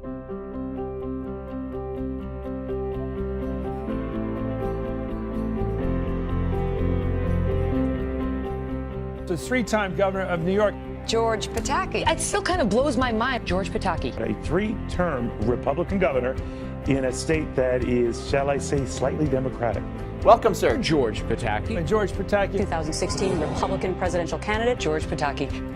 The three-time governor of New York, George Pataki. It still kind of blows my mind, George Pataki. A three-term Republican governor in a state that is, shall I say, slightly Democratic. Welcome, sir. George Pataki. George Pataki. 2016 Republican presidential candidate, George Pataki.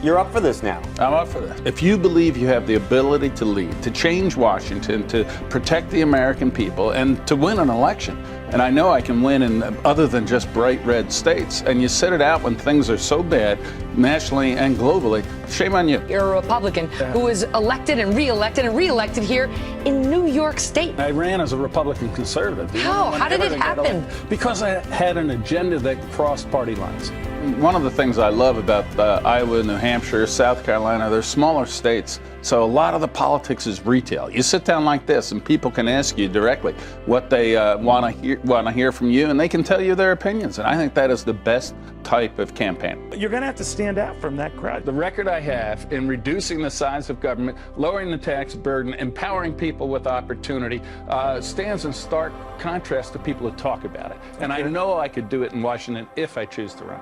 You're up for this now. I'm up for this. If you believe you have the ability to lead, to change Washington, to protect the American people, and to win an election, and I know I can win in other than just bright red states, and you sit it out when things are so bad, nationally and globally, shame on you. You're a Republican who was elected and reelected here in New York State. I ran as a Republican conservative. How? How did it happen? Because I had an agenda that crossed party lines. One of the things I love about Iowa, New Hampshire, South Carolina, they're smaller states, so a lot of the politics is retail. You sit down like this, and people can ask you directly what they want to hear from you, and they can tell you their opinions. And I think that is the best type of campaign. You're going to have to stand out from that crowd. The record I have in reducing the size of government, lowering the tax burden, empowering people with opportunity, stands in stark contrast to people who talk about it. And I know I could do it in Washington if I choose to run.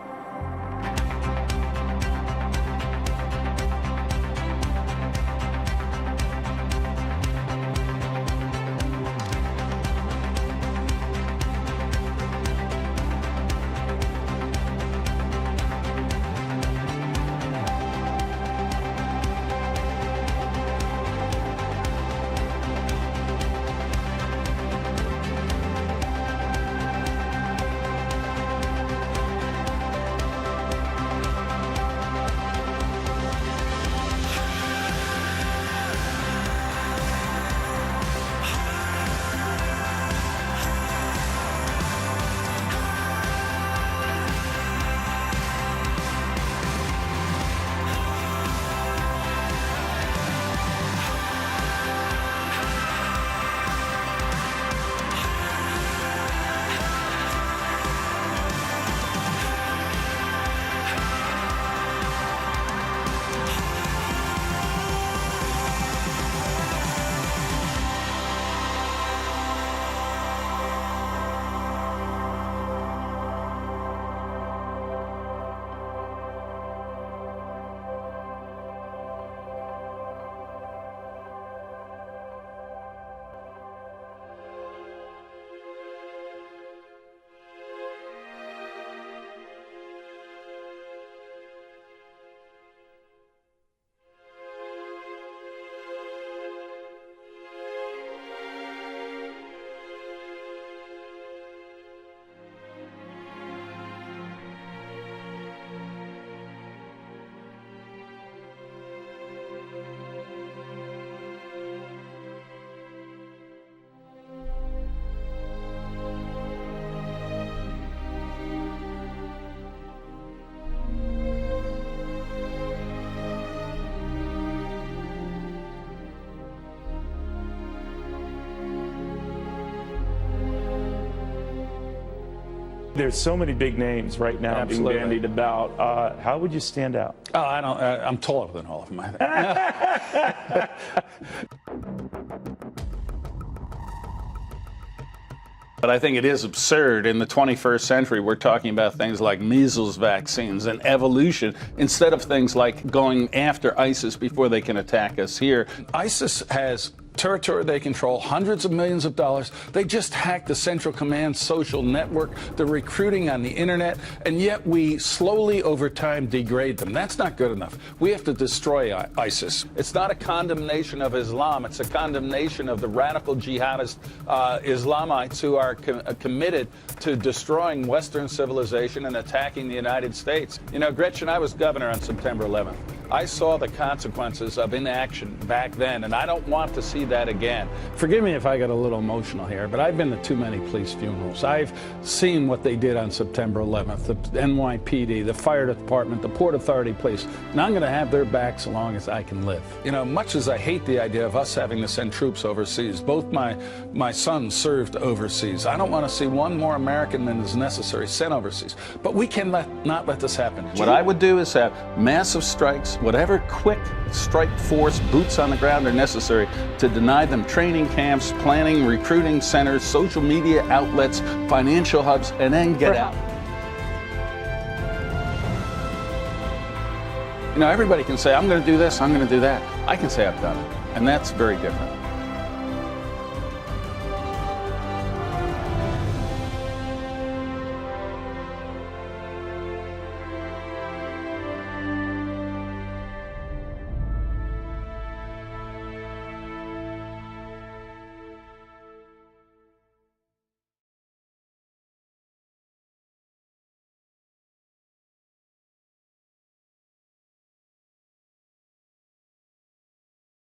There's so many big names right now Absolutely. being bandied about. How would you stand out? Oh, I don't. I'm taller than all of them, I think. But I think it is absurd in the 21st century. We're talking about things like measles vaccines and evolution instead of things like going after ISIS before they can attack us here. ISIS has territory they control, hundreds of millions of dollars. They just hacked the Central Command social network. They're recruiting on the internet, and yet we slowly over time degrade them. That's not good enough. We have to destroy ISIS. It's not a condemnation of Islam. It's a condemnation of the radical jihadist Islamites who are committed to destroying Western civilization and attacking the United States. You know, Gretchen, I was governor on September 11th. I saw the consequences of inaction back then, and I don't want to see that again. Forgive me if I get a little emotional here, but I've been to too many police funerals. I've seen what they did on September 11th, the NYPD, the fire department, the Port Authority police, and I'm going to have their backs as long as I can live. You know, much as I hate the idea of us having to send troops overseas, both my sons served overseas. I don't want to see one more American than is necessary sent overseas. But we can not let this happen. What I would do is have massive strikes, whatever quick strike force, boots on the ground are necessary to deny them training camps, planning, recruiting centers, social media outlets, financial hubs, and then get out. You know, everybody can say, I'm going to do this, I'm going to do that. I can say I've done it, and that's very different.